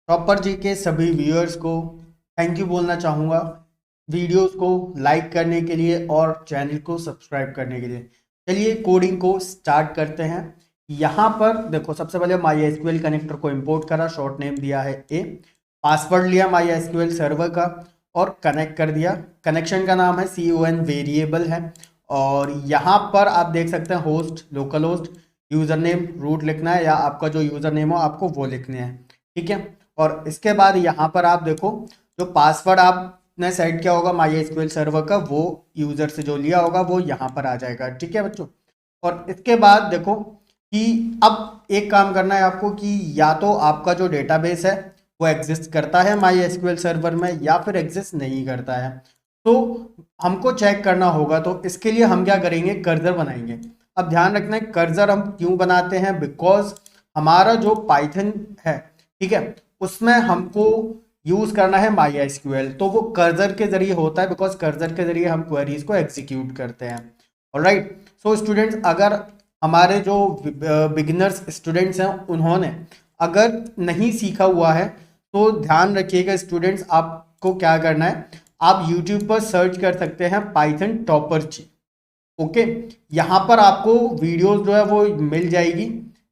Proper जी के सभी viewers को थैंक यू बोलना चाहूँगा वीडियोस को लाइक करने के लिए और चैनल को सब्सक्राइब करने के लिए। चलिए कोडिंग को स्टार्ट करते हैं। यहाँ पर देखो, सबसे पहले माई एसक्यूएल कनेक्टर को इंपोर्ट करा, शॉर्ट नेम दिया है ए, पासवर्ड लिया माई एसक्यूएल सर्वर का और कनेक्ट कर दिया। कनेक्शन का नाम है CON वेरिएबल है। और यहाँ पर आप देख सकते हैं host, local host, user name, root लिखना है या आपका जो यूज़र नेम हो आपको वो लिखने हैं। ठीक है। और इसके बाद यहाँ पर आप देखो, जो पासवर्ड आपने सेट किया होगा माई एसक्यूएल सर्वर का, वो यूजर से जो लिया होगा वो यहाँ पर आ जाएगा। ठीक है बच्चों। और इसके बाद देखो कि अब एक काम करना है आपको कि या तो आपका जो डेटाबेस है वो एग्जिस्ट करता है माई एसक्यूएल सर्वर में या फिर एग्जिस्ट नहीं करता है। तो हमको चेक करना होगा, तो इसके लिए हम क्या करेंगे, कर्सर बनाएंगे। अब ध्यान रखना है कर्सर हम क्यों बनाते हैं, बिकॉज हमारा जो पाइथन है, ठीक है, उसमें हमको यूज करना है माई एसक्यूएल, तो वो कर्सर के जरिए होता है, बिकॉज कर्सर के जरिए हम क्वेरीज को एग्जीक्यूट करते हैं। ऑलराइट। सो स्टूडेंट्स, अगर हमारे जो बिगिनर्स स्टूडेंट्स हैं उन्होंने अगर नहीं सीखा हुआ है तो ध्यान रखिएगा स्टूडेंट्स, आपको क्या करना है, आप यूट्यूब पर सर्च कर सकते हैं पाइथन टॉपरची। ओके। यहाँ पर आपको वीडियोस जो है वो मिल जाएगी।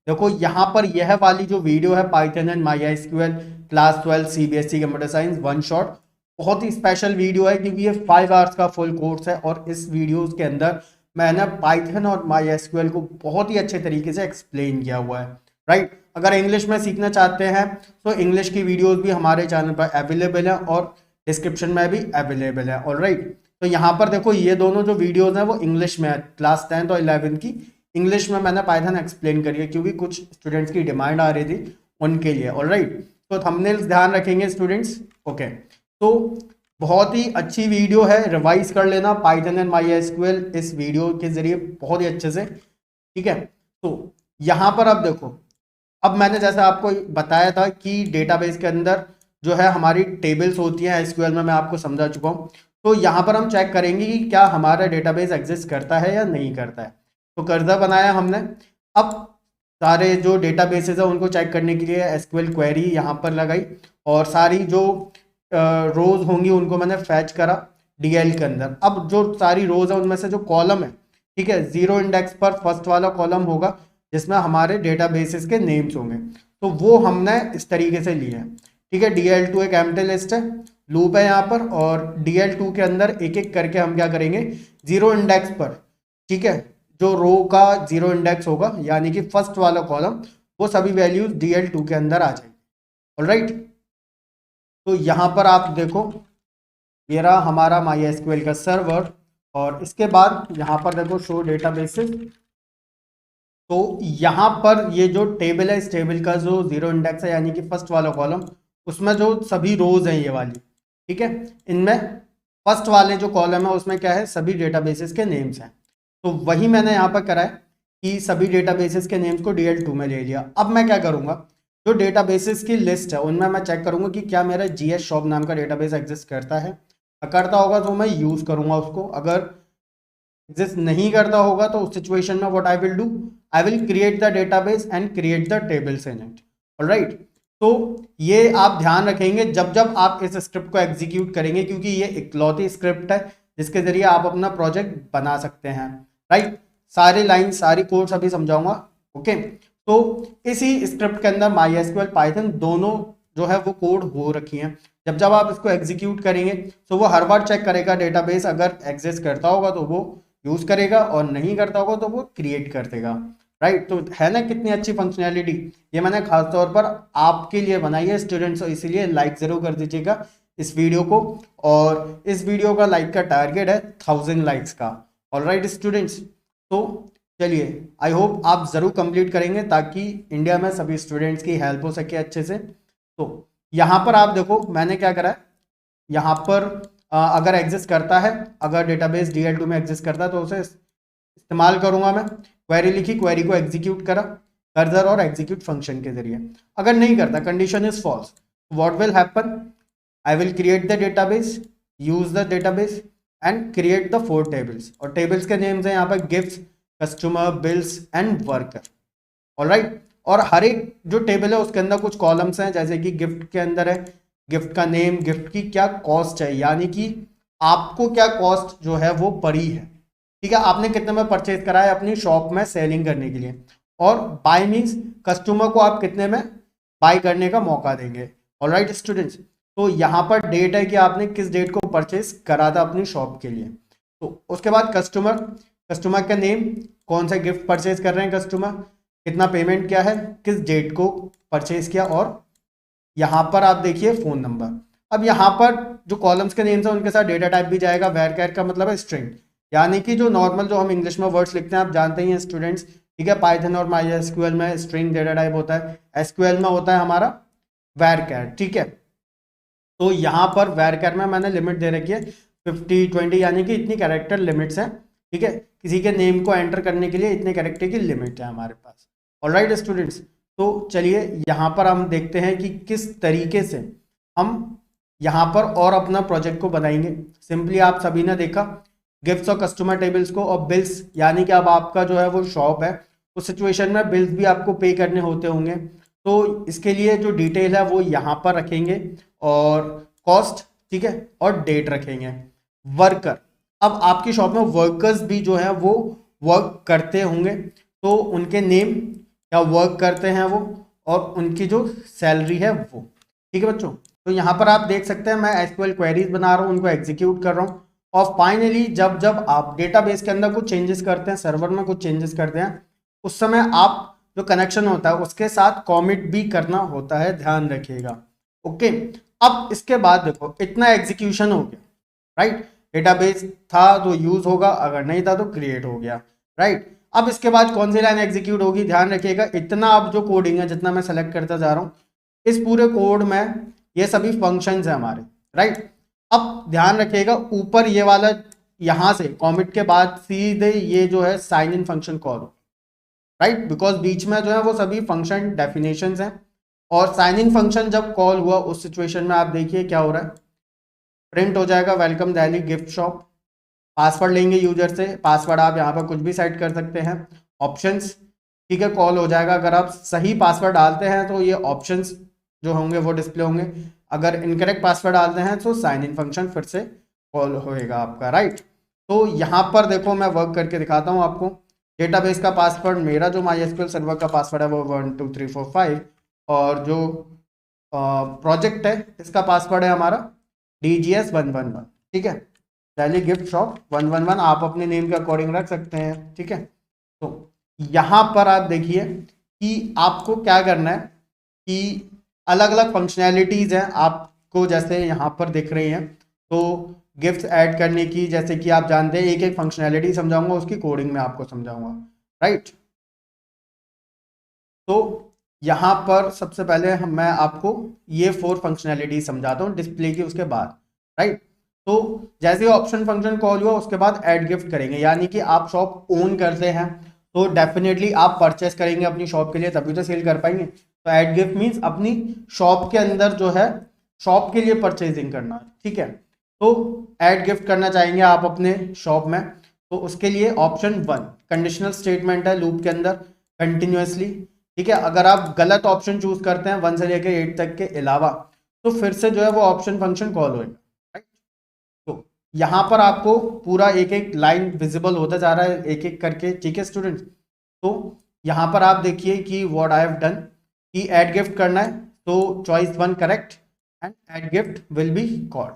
देखो यहाँ पर यह वाली जो वीडियो है, Python and my SQL class 12 CBSE computer science one shot, बहुत ही स्पेशल वीडियो है क्योंकि ये 5 आवर्स का फुल कोर्स है और इस वीडियो के अंदर मैंने पाइथन और माई एसक्यूएल को बहुत ही अच्छे तरीके से एक्सप्लेन किया हुआ है। राइट। अगर इंग्लिश में सीखना चाहते हैं तो इंग्लिश की वीडियोज भी हमारे चैनल पर अवेलेबल है और डिस्क्रिप्शन में भी अवेलेबल है। ऑलराइट। तो यहाँ पर देखो ये दोनों जो वीडियोज हैं वो इंग्लिश में है, क्लास 10 और 11 की इंग्लिश में मैंने पाइथन एक्सप्लेन करी है क्योंकि कुछ स्टूडेंट्स की डिमांड आ रही थी उनके लिए। ऑलराइट। तो थंबनेल्स ध्यान रखेंगे स्टूडेंट्स। ओके। तो बहुत ही अच्छी वीडियो है, रिवाइज कर लेना पाइथन एंड माई एसक्यूएल इस वीडियो के जरिए बहुत ही अच्छे से। ठीक है। तो यहाँ पर अब देखो, अब मैंने जैसे आपको बताया था कि डेटाबेस के अंदर जो है हमारी टेबल्स होती हैं, एसक्यूएल में मैं आपको समझा चुका हूँ। तो यहाँ पर हम चेक करेंगे कि क्या हमारा डेटाबेस एग्जिस्ट करता है या नहीं करता है। तो कर्सर बनाया हमने। अब सारे जो डेटाबेसेस है उनको चेक करने के लिए एसक्यूएल क्वेरी यहाँ पर लगाई और सारी जो रोज होंगी उनको मैंने फैच करा डीएल के अंदर। अब जो सारी रोज है उनमें से जो कॉलम है, ठीक है, 0 इंडेक्स पर फर्स्ट वाला कॉलम होगा जिसमें हमारे डेटाबेसेस के नेम्स होंगे, तो वो हमने इस तरीके से लिए हैं। ठीक है। DL2 एक एम्प्टी लिस्ट है, लूप है यहाँ पर, और DL2 के अंदर एक एक करके हम क्या करेंगे, 0 इंडेक्स पर, ठीक है, जो रो का 0 इंडेक्स होगा यानी कि फर्स्ट वाला कॉलम, वो सभी वैल्यूज DL2 के अंदर आ जाएंगे। ऑलराइट। तो यहाँ पर आप देखो ये रहा हमारा माई एसक्यूएल का सर्वर, और इसके बाद यहाँ पर देखो शो डेटाबेसेस। तो यहाँ पर ये जो टेबल है, इस टेबल का जो 0 इंडेक्स है यानी कि फर्स्ट वाला कॉलम, उसमें जो सभी रोज हैं ये वाली, ठीक है, इनमें फर्स्ट वाले जो कॉलम है उसमें क्या है, सभी डेटाबेसेस के नेम्स हैं। तो वही मैंने यहाँ पर करा है कि सभी डेटाबेसेस के नेम्स को DL2 में ले लिया। अब मैं क्या करूँगा, जो डेटाबेसेस की लिस्ट है उनमें मैं चेक करूँगा कि क्या मेरा GS शॉप नाम का डेटाबेस एग्जिस्ट करता है। करता होगा तो मैं यूज़ करूँगा उसको, अगर एग्जिस्ट नहीं करता होगा तो उस सिचुएशन में what I will do, I will create the database and create the tables in it. Alright. तो ये आप ध्यान रखेंगे जब जब आप इस स्क्रिप्ट को एग्जीक्यूट करेंगे, क्योंकि ये इकलौती स्क्रिप्ट है जिसके जरिए आप अपना प्रोजेक्ट बना सकते हैं। राइट। सारे लाइन सारी कोड्स अभी समझाऊंगा। ओके। तो इसी स्क्रिप्ट के अंदर माई एसक्यूएल पाइथन दोनों जो है वो कोड हो रखी हैं। जब जब आप इसको एग्जीक्यूट करेंगे तो वो हर बार चेक करेगा डेटाबेस अगर एग्जिस्ट करता होगा तो वो यूज करेगा और नहीं करता होगा तो वो क्रिएट कर देगा। राइट। तो है ना कितनी अच्छी फंक्शनैलिटी, ये मैंने खास तौर पर आपके लिए बनाई है स्टूडेंट्स, तो इसीलिए लाइक जरूर कर दीजिएगा इस वीडियो को, और इस वीडियो का लाइक का टारगेट है 1000 लाइक्स का। Alright students. तो चलिए, आई होप आप जरूर कंप्लीट करेंगे ताकि इंडिया में सभी स्टूडेंट्स की हेल्प हो सके अच्छे से। तो यहाँ पर आप देखो मैंने क्या करा है, यहाँ पर अगर एग्जिस्ट करता है, अगर डेटाबेस DL2 में एग्जिस्ट करता है तो उसे इस्तेमाल करूंगा मैं। क्वेरी लिखी, क्वेरी को एग्जीक्यूट करा कर्सर और एग्जीक्यूट फंक्शन के जरिए। अगर नहीं करता, condition is false, what will happen, I will create the database, use the database and create the 4 tables, और टेबल्स के नेम्स हैं यहाँ पर gifts, customer, bills and worker. Alright. और हर एक जो टेबल है उसके अंदर कुछ कॉलम्स हैं, जैसे कि गिफ्ट के अंदर है गिफ्ट का नेम, गिफ्ट की क्या कॉस्ट है, यानी कि आपको क्या कॉस्ट जो है वो पड़ी है, ठीक है, आपने कितने में परचेज करा है अपनी शॉप में सेलिंग करने के लिए, और बाय मीन्स कस्टमर को आप कितने में बाय करने का मौका देंगे। ऑलराइट स्टूडेंट्स, तो यहाँ पर डेट है कि आपने किस डेट को परचेज करा था अपनी शॉप के लिए। तो उसके बाद कस्टमर, कस्टमर का नेम, कौन सा गिफ्ट परचेज कर रहे हैं कस्टमर, कितना पेमेंट किया है, किस डेट को परचेज किया, और यहाँ पर आप देखिए फोन नंबर। अब यहाँ पर जो कॉलम्स के नेम्स हैं उनके साथ डेटा टाइप भी जाएगा। वेर का मतलब है स्ट्रिंग, यानी कि जो नॉर्मल जो हम इंग्लिश में वर्ड्स लिखते हैं आप जानते ही हैं स्टूडेंट्स, ठीक है, पाइथन और माई एसक्यूएल में स्ट्रिंग डेटा टाइप होता है, एसक्यूएल में होता है हमारा वेर, ठीक है। तो यहाँ पर वेर में मैंने लिमिट दे रखी है 50-20, यानी कि इतनी कैरेक्टर लिमिट्स हैं, ठीक है, किसी के नेम को एंटर करने के लिए इतने कैरेक्टर की लिमिट है हमारे पास। ऑलराइट स्टूडेंट्स, तो चलिए यहाँ पर हम देखते हैं कि किस तरीके से हम यहाँ पर और अपना प्रोजेक्ट को बनाएंगे। सिंपली आप सभी ने देखा गिफ्ट्स और कस्टमर टेबल्स को, और बिल्स, यानी कि अब आपका जो है वो शॉप है, उस सिचुएशन में बिल्स भी आपको पे करने होते होंगे, तो इसके लिए जो डिटेल है वो यहाँ पर रखेंगे, और कॉस्ट, ठीक है, और डेट रखेंगे। वर्कर, अब आपकी शॉप में वर्कर्स भी जो है वो वर्क करते होंगे, तो उनके नेम या वर्क करते हैं वो, और उनकी जो सैलरी है वो, ठीक है बच्चों। तो यहाँ पर आप देख सकते हैं मैं एसक्यूएल क्वेरीज बना रहा हूँ, उनको एग्जीक्यूट कर रहा हूँ, और फाइनली जब जब आप डेटाबेस के अंदर कुछ चेंजेस करते हैं, सर्वर में कुछ चेंजेस करते हैं, उस समय आप जो कनेक्शन होता है उसके साथ कॉमिट भी करना होता है, ध्यान रखिएगा। ओके, अब इसके बाद देखो इतना एग्जीक्यूशन हो गया, राइट, डेटाबेस था तो यूज होगा, अगर नहीं था तो क्रिएट हो गया, राइट। अब इसके बाद कौन सी लाइन एग्जीक्यूट होगी, ध्यान रखिएगा, इतना अब जो कोडिंग है जितना मैं सेलेक्ट करता जा रहा हूँ, इस पूरे कोड में ये सभी फंक्शंस है हमारे, राइट। अब ध्यान रखिएगा ऊपर ये वाला, यहां से कॉमिट के बाद सीधे ये जो है साइन इन फंक्शन कॉल हो, राइट, बिकॉज बीच में जो है वो सभी फंक्शन डेफिनेशंस हैं, और साइन इन फंक्शन जब कॉल हुआ उस सिचुएशन में आप देखिए क्या हो रहा है, प्रिंट हो जाएगा welcome Delhi gift shop, password लेंगे यूजर से, पासवर्ड आप यहाँ पर कुछ भी सेट कर सकते हैं, ऑप्शंस, ठीक है, कॉल हो जाएगा, अगर आप सही पासवर्ड डालते हैं तो ये ऑप्शंस जो होंगे वो डिस्प्ले होंगे, अगर इनकरेक्ट पासवर्ड डालते हैं तो साइन इन फंक्शन फिर से कॉल होएगा आपका, राइट। तो यहाँ पर देखो मैं वर्क करके दिखाता हूँ आपको, डेटाबेस का पासवर्ड, मेरा जो MySQL सर्वर का पासवर्ड है वो 1 2 3 4 5, और जो प्रोजेक्ट है इसका पासवर्ड है हमारा DGS111, ठीक है, दिल्ली गिफ्ट शॉप 111, आप अपने नेम के अकॉर्डिंग रख सकते हैं, ठीक है। तो यहाँ पर आप देखिए कि आपको क्या करना है कि अलग अलग फंक्शनैलिटीज हैं आपको, जैसे यहाँ पर दिख रही हैं, तो गिफ्ट्स ऐड करने की, जैसे कि आप जानते हैं एक एक फंक्शनैलिटी समझाऊंगा, उसकी कोडिंग में आपको समझाऊंगा, राइट। तो यहाँ पर सबसे पहले मैं आपको ये 4 फंक्शनैलिटी समझाता हूँ डिस्प्ले की, उसके बाद, राइट। तो जैसे ऑप्शन फंक्शन कॉल हुआ उसके बाद ऐड गिफ्ट करेंगे, यानी कि आप शॉप ओन करते हैं तो डेफिनेटली आप परचेस करेंगे अपनी शॉप के लिए, तभी तो सेल कर पाएंगे। तो ऐड गिफ्ट मीन्स अपनी शॉप के अंदर जो है शॉप के लिए परचेजिंग करना, ठीक है। तो ऐड गिफ्ट करना चाहेंगे आप अपने शॉप में, तो उसके लिए ऑप्शन 1 कंडीशनल स्टेटमेंट है लूप के अंदर कंटिन्यूसली, ठीक है। अगर आप गलत ऑप्शन चूज करते हैं 1 से लेकर 8 तक के अलावा, तो फिर से जो है वो ऑप्शन फंक्शन कॉल होएगा, राइट। तो यहाँ पर आपको पूरा एक एक लाइन विजिबल होता जा रहा है एक एक करके, ठीक है स्टूडेंट्स। तो यहाँ पर आप देखिए कि व्हाट आई हैव डन, कि ऐड गिफ्ट करना है, तो choice 1 correct, and add gift will be called,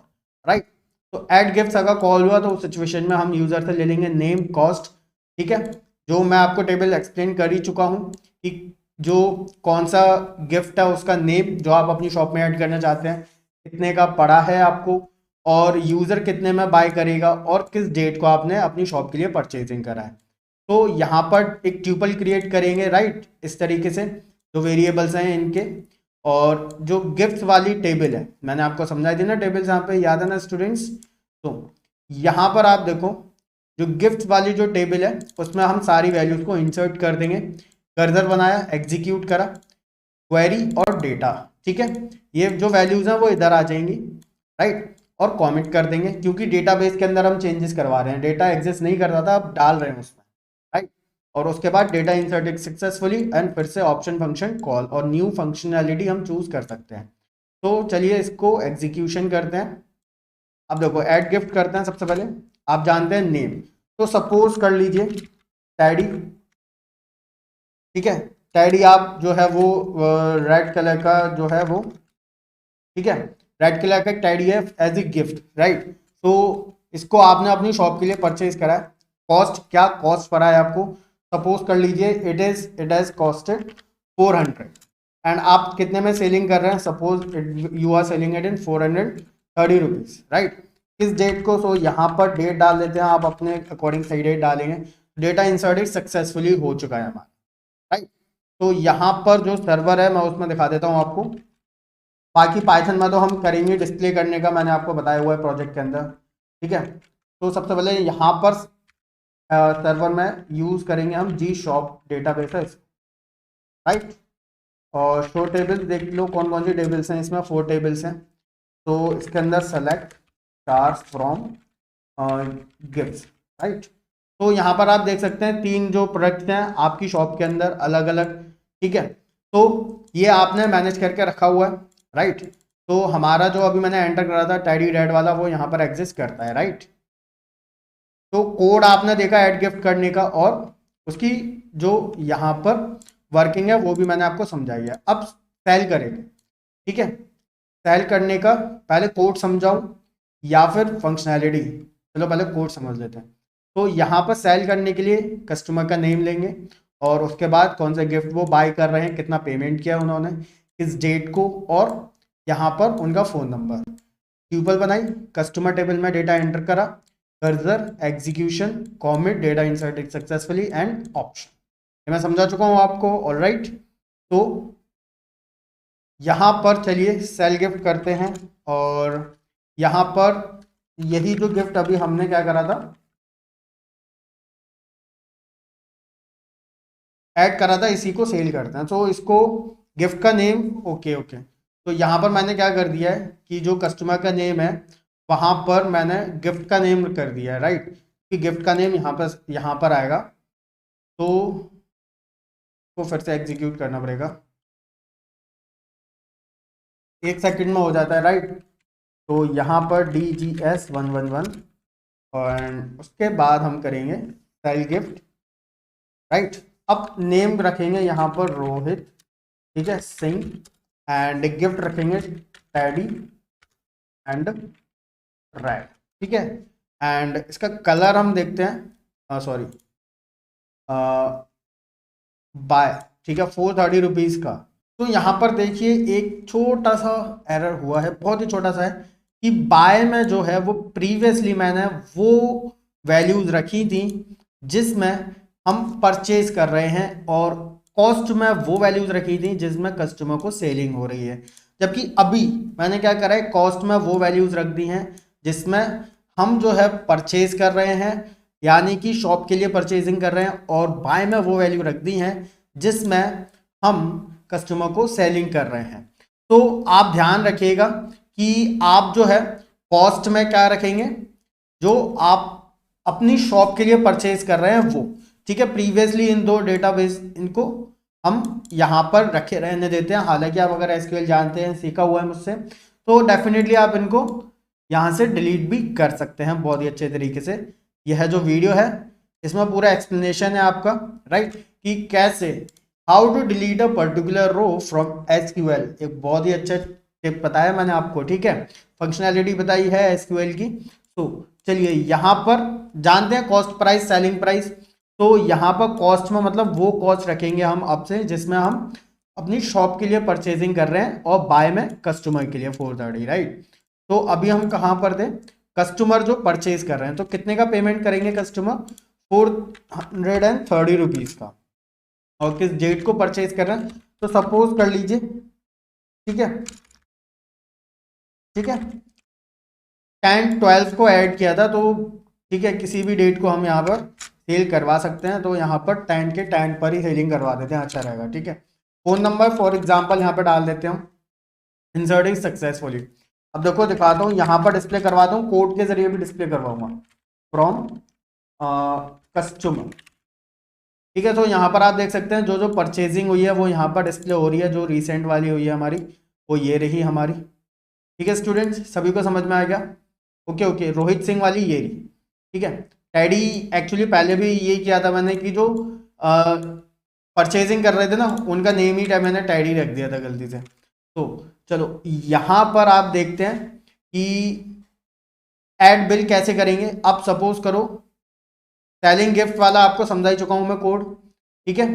right. तो ऐड गिफ्ट अगर कॉल हुआ तो उस सिचुएशन में हम यूजर से ले लेंगे नेम, कॉस्ट, ठीक है, जो मैं आपको टेबल एक्सप्लेन कर ही चुका हूँ कि जो कौन सा गिफ्ट है उसका नेम जो आप अपनी शॉप में ऐड करना चाहते हैं, कितने का पड़ा है आपको, और यूजर कितने में बाय करेगा, और किस डेट को आपने अपनी शॉप के लिए परचेजिंग करा है। तो यहाँ पर एक ट्यूपल क्रिएट करेंगे, राइट, इस तरीके से जो वेरिएबल्स हैं इनके, और जो गिफ्ट वाली टेबल है मैंने आपको समझाई दी ना, टेबल्स यहाँ पे याद है ना स्टूडेंट्स। तो यहाँ पर आप देखो जो गिफ्ट वाली जो टेबल है उसमें हम सारी वैल्यूज को इंसर्ट कर देंगे, कर्सर बनाया, एग्जीक्यूट करा, क्वेरी और डेटा, ठीक है, ये जो वैल्यूज हैं वो इधर आ जाएंगी, राइट, और कमेंट कर देंगे, क्योंकि डेटाबेस के अंदर हम चेंजेस करवा रहे हैं, डेटा एग्जिस्ट नहीं करता था, अब डाल रहे हैं उसमें, राइट। और उसके बाद डेटा इंसर्टेड सक्सेसफुली एंड फिर से ऑप्शन फंक्शन कॉल और न्यू फंक्शनैलिटी हम चूज कर सकते हैं। तो चलिए इसको एग्जीक्यूशन करते हैं। अब देखो ऐड गिफ्ट करते हैं। सबसे पहले आप जानते हैं नेम, तो सपोज कर लीजिए टैडी, ठीक है। टैडी आप जो है वो रेड कलर का जो है वो, ठीक है, रेड कलर का टैडी है एज ए गिफ्ट, राइट। तो इसको आपने अपनी शॉप के लिए परचेज करा है। कॉस्ट क्या कॉस्ट पड़ा है आपको, सपोज कर लीजिए इट हैज कॉस्टेड 400 एंड आप कितने में सेलिंग कर रहे हैं, suppose you are selling it in 430 rupees, right. किस डेट को, सो यहाँ पर डेट डाल देते हैं, आप अपने अकॉर्डिंग सही डेट डालेंगे। डेटा इंसर्टेड सक्सेसफुली हो चुका है हमारा, राइट। तो यहाँ पर जो सर्वर है मैं उसमें दिखा देता हूँ आपको। बाकी पाइथन में तो हम करेंगे डिस्प्ले करने का, मैंने आपको बताया हुआ है प्रोजेक्ट के अंदर, ठीक है। तो सबसे पहले यहाँ पर सर्वर में यूज करेंगे हम जी शॉप डेटाबेस है, राइट। और शो टेबल्स देख लो कौन कौन सी टेबल्स हैं, इसमें 4 टेबल्स हैं। तो इसके अंदर select stars from gifts, right. तो यहाँ पर आप देख सकते हैं 3 जो प्रोडक्ट्स हैं आपकी शॉप के अंदर अलग अलग, ठीक है। तो ये आपने मैनेज करके रखा हुआ है, राइट। तो हमारा जो अभी मैंने एंटर करा था टैडी रेड वाला वो यहाँ पर एग्जिस्ट करता है, राइट। तो कोड आपने देखा ऐड गिफ्ट करने का और उसकी जो यहाँ पर वर्किंग है वो भी मैंने आपको समझाई है। अब सेल करेंगे, ठीक है। सेल करने का पहले कोड समझाऊं या फिर फंक्शनैलिटी, चलो पहले कोड समझ लेते हैं। तो यहाँ पर सेल करने के लिए कस्टमर का नेम लेंगे और उसके बाद कौन सा गिफ्ट वो बाय कर रहे हैं, कितना पेमेंट किया उन्होंने, किस डेट को, और यहाँ पर उनका फ़ोन नंबर। ट्यूपल बनाई, कस्टमर टेबल में डेटा एंटर करा, cursor execution commit data inserted successfully and option. ये मैं समझा चुका हूँ आपको, ऑलराइट। तो यहाँ पर चलिए सेल गिफ्ट करते हैं और यहाँ पर यही जो गिफ्ट अभी हमने क्या करा था, ऐड करा था, इसी को सेल करते हैं। तो इसको गिफ्ट का नेम, ओके ओके। तो यहाँ पर मैंने क्या कर दिया है कि जो कस्टमर का नेम है वहाँ पर मैंने गिफ्ट का नेम कर दिया है, राइट। कि गिफ्ट का नेम यहाँ पर आएगा। तो फिर से एग्जीक्यूट करना पड़ेगा, 1 सेकंड में हो जाता है, राइट। तो यहाँ पर DGS111 और उसके बाद हम करेंगे सेल गिफ्ट, राइट। अब नेम रखेंगे यहाँ पर रोहित, ठीक है, सिंह एंड गिफ्ट रखेंगे टैडी एंड रेड, ठीक है। एंड इसका कलर हम देखते हैं, सॉरी बाय, ठीक है, 430 रुपीज़ का। तो यहाँ पर देखिए एक छोटा सा एरर हुआ है, बहुत ही छोटा सा है कि बाय में जो है वो प्रीवियसली मैंने वो वैल्यूज रखी थी जिसमें हम परचेज कर रहे हैं और कॉस्ट में वो वैल्यूज रखी थी जिसमें कस्टमर को सेलिंग हो रही है। जबकि अभी मैंने क्या करा है, कॉस्ट में वो वैल्यूज रख दी हैं जिसमें हम जो है परचेज कर रहे हैं, यानी कि शॉप के लिए परचेजिंग कर रहे हैं, और बाय में वो वैल्यू रख दी हैं जिसमें हम कस्टमर को सेलिंग कर रहे हैं। तो आप ध्यान रखिएगा कि आप जो है कॉस्ट में क्या रखेंगे, जो आप अपनी शॉप के लिए परचेज कर रहे हैं वो, ठीक है। प्रीवियसली इन 2 डेटाबेस इनको हम यहाँ पर रखे रहने देते हैं। हालांकि आप अगर एसक्यूएल जानते हैं, सीखा हुआ है मुझसे, तो डेफिनेटली आप इनको यहाँ से डिलीट भी कर सकते हैं बहुत ही अच्छे तरीके से। यह जो वीडियो है इसमें पूरा एक्सप्लेनेशन है आपका, राइट, कि कैसे how to delete a particular row from SQL. एक बहुत ही अच्छा टिप बताया मैंने आपको, ठीक है, फंक्शनैलिटी बताई है एसक्यूएल की। तो चलिए यहाँ पर जानते हैं कॉस्ट प्राइस सेलिंग प्राइस। तो यहाँ पर कॉस्ट में मतलब वो कॉस्ट रखेंगे हम अब से जिसमें हम अपनी शॉप के लिए परचेजिंग कर रहे हैं, और बाय में कस्टमर के लिए 430, राइट। तो अभी हम कहाँ पर थे, कस्टमर जो परचेज कर रहे हैं, तो कितने का पेमेंट करेंगे कस्टमर, 430 रुपीज़ का, और किस डेट को परचेज कर रहे हैं, तो सपोज कर लीजिए, ठीक है, ठीक है, 10/12 को ऐड किया था, तो ठीक है किसी भी डेट को हम यहाँ पर सेल करवा सकते हैं। तो यहाँ पर 10 के 10 पर ही सेलिंग करवा देते हैं, अच्छा रहेगा, ठीक है। फोन नंबर फॉर एग्जांपल यहाँ पर डाल देते हैं, इंसर्टिंग सक्सेसफुली। अब देखो दिखाता हूँ, यहाँ पर डिस्प्ले करवाता हूँ, कोड के जरिए भी डिस्प्ले करवाऊंगा, फ्रॉम कस्टमर, ठीक है। तो यहाँ पर आप देख सकते हैं जो जो परचेजिंग हुई है वो यहाँ पर डिस्प्ले हो रही है, जो रिसेंट वाली हुई है हमारी वो ये रही हमारी। ठीक है स्टूडेंट्स, सभी को समझ में आ गया? ओके ओके, रोहित सिंह वाली ये रही। ठीक है, टैडी एक्चुअली पहले भी ये किया था मैंने कि जो परचेजिंग कर रहे थे ना उनका नेम ही मैंने टैडी रख दिया था गलती से। तो चलो यहाँ पर आप देखते हैं कि ऐड बिल कैसे करेंगे। अब सपोज करो सेलिंग गिफ्ट वाला आपको समझा ही चुका हूं मैं कोड। ठीक है,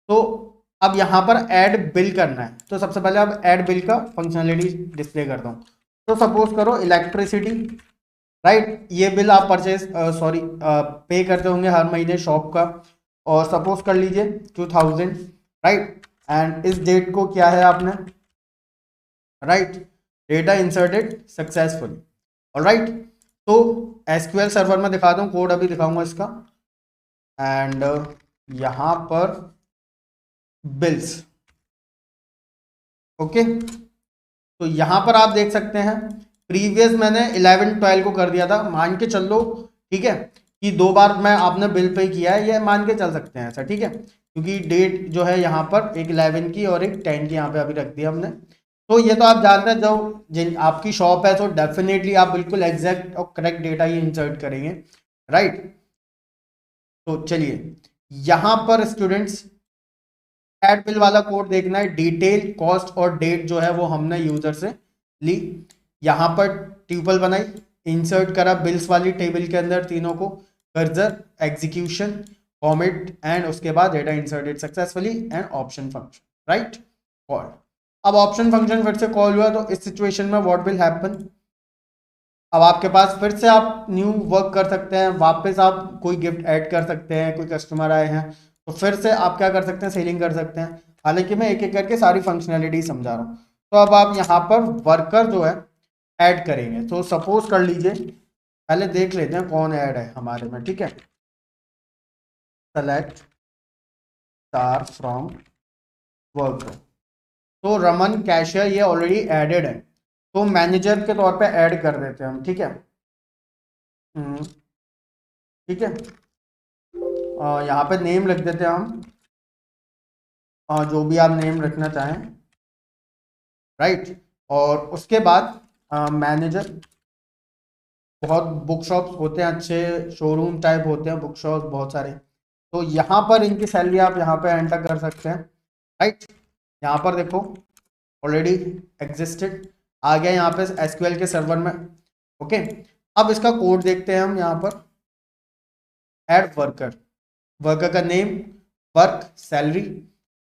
तो अब यहाँ पर ऐड बिल करना है। तो सबसे पहले अब ऐड बिल का फंक्शनलिटी डिस्प्ले करता हूँ। तो सपोज करो इलेक्ट्रिसिटी, राइट, ये बिल आप परचेज पे करते होंगे हर महीने शॉप का, और सपोज कर लीजिए 2000, राइट, एंड इस डेट को क्या है आपने, right, data inserted successfully. Alright, तो एसक्यूएल सर्वर में दिखाता हूँ कोड, अभी दिखाऊंगा इसका। एंड यहाँ पर बिल्स, ओके, तो यहाँ पर आप देख सकते हैं प्रीवियस मैंने 11-12 को कर दिया था, मान के चल लो। ठीक है, कि 2 बार मैं आपने बिल पे किया है, ये मान के चल सकते हैं ऐसा। ठीक है, क्योंकि डेट जो है यहाँ पर एक 11 की और एक 10 की यहाँ पे अभी रख दिया हमने। तो ये तो आप जानते हैं, जब जिन आपकी शॉप है तो डेफिनेटली आप बिल्कुल एग्जैक्ट और करेक्ट डेटा ही इंसर्ट करेंगे, राइट। तो चलिए यहाँ पर स्टूडेंट्स ऐड बिल वाला कोड देखना है। डिटेल, कॉस्ट और डेट जो है वो हमने यूजर से ली। यहाँ पर ट्यूपल बनाई, इंसर्ट करा बिल्स वाली टेबल के अंदर तीनों को, कर्सर, एग्जीक्यूशन, कॉमेट, एंड उसके बाद data inserted successfully and option function, right, call. अब ऑप्शन फंक्शन फिर से कॉल हुआ, तो इस सिचुएशन में व्हाट विल हैपन, अब आपके पास फिर से आप न्यू वर्क कर सकते हैं, वापस आप कोई गिफ्ट ऐड कर सकते हैं, कोई कस्टमर आए हैं तो फिर से आप क्या कर सकते हैं, सेलिंग कर सकते हैं। हालांकि मैं एक एक करके सारी फंक्शनैलिटी समझा रहा हूँ। तो अब आप यहाँ पर वर्कर जो है ऐड करेंगे। तो सपोज कर लीजिए, पहले देख लेते हैं कौन ऐड है हमारे में। ठीक है, सेलेक्ट स्टार फ्रॉम वर्कर, तो रमन कैशियर ये ऑलरेडी एडेड है, तो मैनेजर के तौर पे ऐड कर देते हैं हम। ठीक है, ठीक है, यहाँ पे नेम लिख देते हैं हम, जो भी आप नेम रखना चाहें, राइट। और उसके बाद मैनेजर, बहुत बुक शॉप्स होते हैं, अच्छे शोरूम टाइप होते हैं बुक शॉप्स बहुत सारे, तो यहाँ पर इनकी सैलरी आप यहाँ पे एंटर कर सकते हैं, राइट। यहाँ पर देखो ऑलरेडी एग्जिस्टेड आ गया यहाँ पे एसक्यूएल के सर्वर में। ओके, अब इसका कोड देखते हैं हम यहाँ पर। ऐड वर्कर, वर्कर का नेम, वर्क, सैलरी,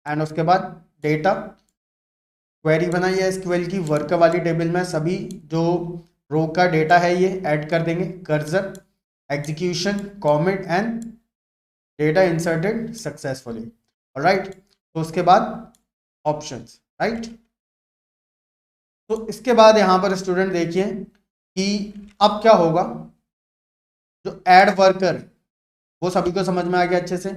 एंड उसके बाद डेटा, क्वेरी बनाई है एसक्यूएल की, वर्कर वाली टेबल में सभी जो रो का डेटा है ये ऐड कर देंगे, cursor, execution, comet, and data inserted successfully. Alright, तो उसके बाद ऑप्शंस, राइट। तो इसके बाद यहाँ पर स्टूडेंट देखिए कि अब क्या होगा, जो ऐड वर्कर वो सभी को समझ में आ गया अच्छे से।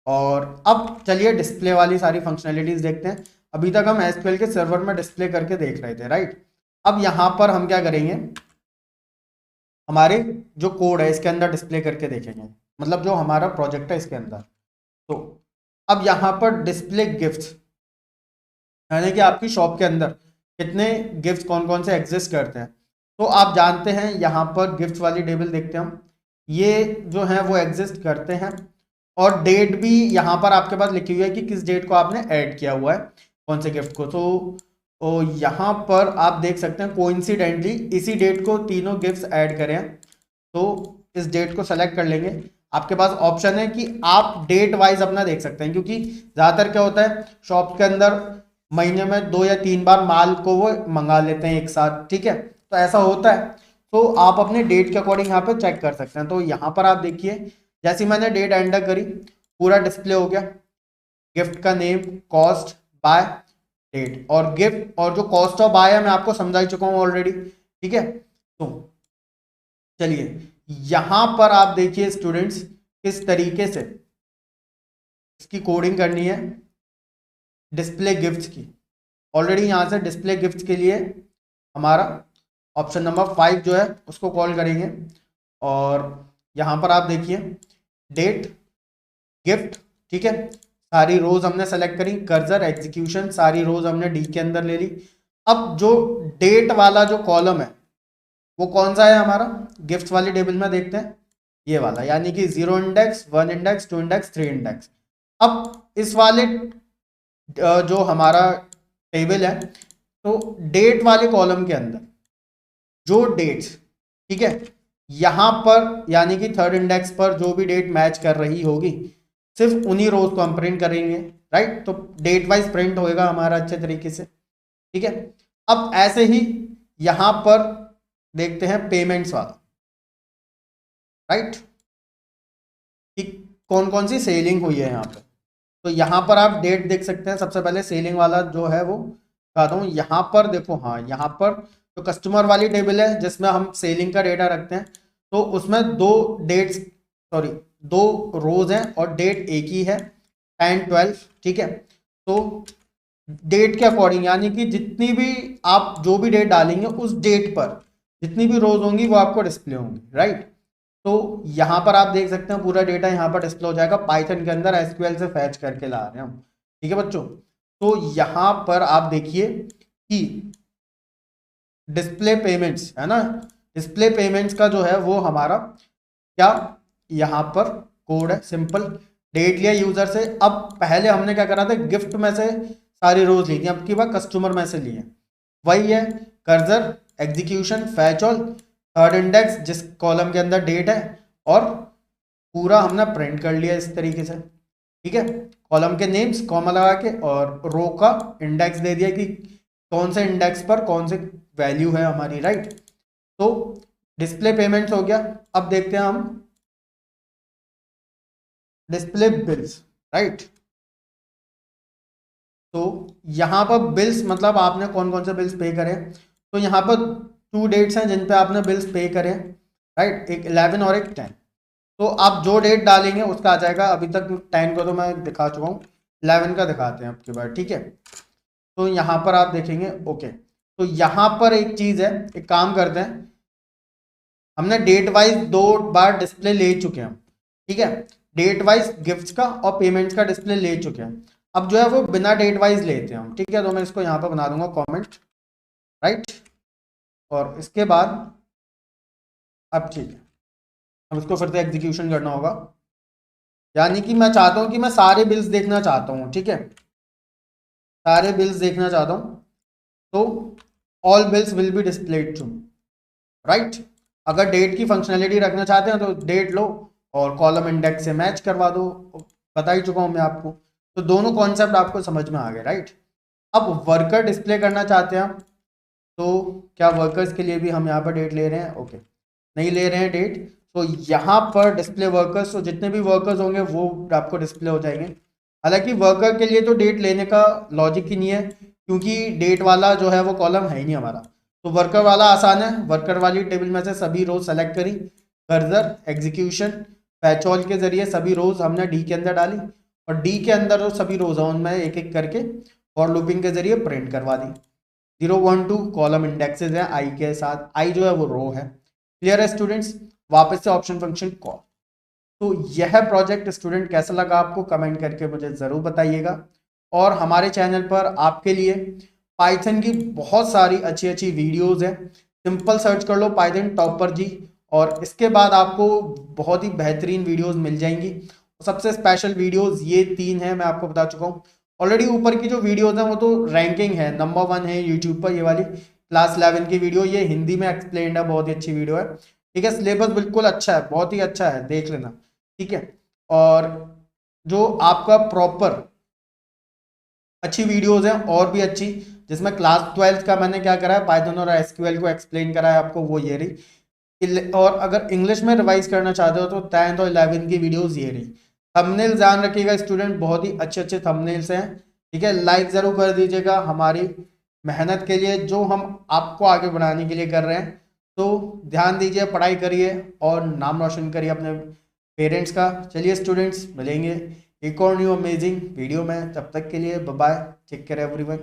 और अब चलिए डिस्प्ले वाली सारी फंक्शनैलिटीज देखते हैं। अभी तक हम एसक्यूएल के सर्वर में डिस्प्ले करके देख रहे थे, राइट। अब यहाँ पर हम क्या करेंगे, हमारे जो कोड है इसके अंदर डिस्प्ले करके देखेंगे, मतलब जो हमारा प्रोजेक्ट है इसके अंदर। तो अब यहाँ पर डिस्प्ले गिफ्ट्स, यानी कि आपकी शॉप के अंदर कितने गिफ्ट कौन कौन से एग्जिस्ट करते हैं। तो आप जानते हैं यहाँ पर गिफ्ट वाली टेबल देखते हैं हम, ये जो है वो एग्जिस्ट करते हैं, और डेट भी यहाँ पर आपके पास लिखी हुई है कि किस डेट को आपने ऐड किया हुआ है, कौन से गिफ्ट को। तो यहाँ पर आप देख सकते हैं कोइंसिडेंटली इसी डेट को तीनों गिफ्ट्स ऐड करें, तो इस डेट को सेलेक्ट कर लेंगे। आपके पास ऑप्शन है कि आप डेट वाइज अपना देख सकते हैं, क्योंकि ज़्यादातर क्या होता है शॉप के अंदर महीने में 2 या 3 बार माल को वो मंगा लेते हैं एक साथ। ठीक है, तो ऐसा होता है, तो आप अपने डेट के अकॉर्डिंग यहाँ पे चेक कर सकते हैं। तो यहाँ पर आप देखिए जैसे मैंने डेट एंटर करी पूरा डिस्प्ले हो गया, गिफ्ट का नेम, कॉस्ट, बाय, डेट, और गिफ्ट और जो कॉस्ट ऑफ बाय है मैं आपको समझा ही चुका हूँ ऑलरेडी। ठीक है, तो चलिए यहाँ पर आप देखिए स्टूडेंट्स किस तरीके से इसकी कोडिंग करनी है डिस्प्ले गिफ्ट्स की। ऑलरेडी यहाँ से डिस्प्ले गिफ्ट्स के लिए हमारा ऑप्शन नंबर 5 जो है उसको कॉल करेंगे, और यहाँ पर आप देखिए डेट, गिफ्ट, ठीक है। सारी रोज हमने सेलेक्ट करी, कर्सर एग्जीक्यूशन, सारी रोज हमने डी के अंदर ले ली। अब जो डेट वाला जो कॉलम है वो कौन सा है हमारा, गिफ्ट वाली टेबल में देखते हैं, ये वाला, यानी कि 0 इंडेक्स, 1 इंडेक्स, 2 इंडेक्स, 3 इंडेक्स। अब इस वाले जो हमारा टेबल है, तो डेट वाले कॉलम के अंदर जो डेट्स, ठीक है, यहां पर यानी कि 3rd इंडेक्स पर जो भी डेट मैच कर रही होगी सिर्फ उन्हीं रोज को हम प्रिंट करेंगे, राइट। तो डेट वाइज प्रिंट होएगा हमारा अच्छे तरीके से, ठीक है। अब ऐसे ही यहां पर देखते हैं पेमेंट्स वाला, राइट, कि कौन कौन सी सेलिंग हुई है यहाँ पे। तो यहाँ पर आप डेट देख सकते हैं। सबसे पहले सेलिंग वाला जो है वो बताता हूँ। यहाँ पर देखो, हाँ, यहाँ पर जो कस्टमर वाली टेबल है जिसमें हम सेलिंग का डेटा रखते हैं, तो उसमें 2 रोज हैं और डेट एक ही है, 10, 12, ठीक है। तो डेट के अकॉर्डिंग यानी कि जितनी भी आप जो भी डेट डालेंगे उस डेट पर जितनी भी रोज होंगी वो आपको डिस्प्ले होंगी, राइट। तो यहाँ पर आप देख सकते हैं पूरा डेटा यहाँ पर डिस्प्ले हो जाएगा। पाइथन के अंदर एसक्यूएल से फैच करके ला रहे हैं हम, ठीक है बच्चों। तो यहाँ पर आप देखिए कि डिस्प्ले पेमेंट्स है ना, डिस्प्ले पेमेंट्स का जो है वो हमारा क्या, यहाँ पर कोड है सिंपल। डेट लिया यूजर से। अब पहले हमने क्या करा था, गिफ्ट में से सारी रोज ली थी, अब की बार कस्टमर में से लिए, वही है। Cursor execution fetch all, 3rd index जिस कॉलम के अंदर डेट है, और पूरा हमने प्रिंट कर लिया इस तरीके से, ठीक है। कॉलम के नेम्स कॉमा लगा के और रो का इंडेक्स दे दिया कि कौन से इंडेक्स पर कौन से वैल्यू है हमारी, राइट। तो डिस्प्ले पेमेंट्स हो गया। अब देखते हैं हम डिस्प्ले बिल्स, राइट। तो यहाँ पर बिल्स मतलब आपने कौन कौन से बिल्स पे करे, तो यहाँ पर 2 डेट्स हैं जिन पे आपने बिल्स पे करे, राइट, एक 11 और एक 10। तो आप जो डेट डालेंगे उसका आ जाएगा। अभी तक 10 को तो मैं दिखा चुका हूँ, 11 का दिखाते हैं आपके बार, ठीक है। तो यहाँ पर आप देखेंगे, ओके। तो यहाँ पर एक चीज़ है, एक काम करते हैं, हमने डेट वाइज 2 बार डिस्प्ले ले चुके हैं, ठीक है। डेट वाइज गिफ्ट्स का और पेमेंट्स का डिस्प्ले ले चुके हैं। अब जो है वो बिना डेट वाइज लेते हैं हम, ठीक है। तो मैं इसको यहाँ पर बना दूंगा कॉमेंट, राइट। और इसके बाद अब ठीक है, अब इसको फिर से एग्जीक्यूशन करना होगा। यानी कि मैं चाहता हूँ कि मैं सारे बिल्स देखना चाहता हूँ, ठीक है, सारे बिल्स देखना चाहता हूँ। तो all bills will be displayed to, right. अगर डेट की फंक्शनैलिटी रखना चाहते हैं तो डेट लो और कॉलम इंडेक्स से मैच करवा दो, बता ही चुका हूँ मैं आपको। तो दोनों कॉन्सेप्ट आपको समझ में आ गए, राइट। अब वर्कर डिस्प्ले करना चाहते हैं हम, तो क्या वर्कर्स के लिए भी हम यहाँ पर डेट ले रहे हैं, ओके, नहीं ले रहे हैं डेट। तो यहाँ पर डिस्प्ले वर्कर्स, तो जितने भी वर्कर्स होंगे वो आपको डिस्प्ले हो जाएंगे। हालांकि वर्कर के लिए तो डेट लेने का लॉजिक ही नहीं है, क्योंकि डेट वाला जो है वो कॉलम है ही नहीं हमारा। तो वर्कर वाला आसान है। वर्कर वाली टेबल में से सभी रोज सेलेक्ट करी, कर्सर एग्जीक्यूशन फैच ऑल के जरिए सभी रोज हमने डी के अंदर डाली, और डी के अंदर जो सभी रोज हैं उनमें एक एक करके फॉर लूपिंग के जरिए प्रिंट करवा दी। 0, 1, 2 कॉलम इंडेक्सेस हैं आई के साथ, आई जो है वो रो है। क्लियर है स्टूडेंट्स। वापस से ऑप्शन फंक्शन कॉल। तो यह प्रोजेक्ट स्टूडेंट कैसा लगा आपको कमेंट करके मुझे ज़रूर बताइएगा। और हमारे चैनल पर आपके लिए पाइथन की बहुत सारी अच्छी अच्छी वीडियोस हैं। सिंपल सर्च कर लो पाइथन टॉपर जी, और इसके बाद आपको बहुत ही बेहतरीन वीडियोस मिल जाएंगी। सबसे स्पेशल वीडियोस ये 3 हैं, मैं आपको बता चुका हूँ ऑलरेडी। ऊपर की जो वीडियोस हैं वो तो रैंकिंग है, नंबर 1 है यूट्यूब पर। ये वाली क्लास 11 की वीडियो, ये हिंदी में एक्सप्लेन्ड है, बहुत ही अच्छी वीडियो है, ठीक है। सिलेबस बिल्कुल अच्छा है, बहुत ही अच्छा है, देख लेना, ठीक है। और जो आपका प्रॉपर अच्छी वीडियोस हैं और भी अच्छी, जिसमें क्लास 12 का मैंने क्या करा है, पाइथन और एसक्यूएल को एक्सप्लेन करा है आपको, वो ये रही। और अगर इंग्लिश में रिवाइज करना चाहते हो तो 10th और 11 की वीडियोस ये रही। थंबनेल ध्यान रखिएगा स्टूडेंट, बहुत ही अच्छे अच्छे थंबनेल्स हैं, ठीक है। लाइक ज़रूर कर दीजिएगा हमारी मेहनत के लिए, जो हम आपको आगे बढ़ाने के लिए कर रहे हैं। तो ध्यान दीजिए, पढ़ाई करिए और नाम रोशन करिए अपने पेरेंट्स का। चलिए स्टूडेंट्स, मिलेंगे एक और न्यू अमेजिंग वीडियो में, तब तक के लिए bye bye, take care everyone.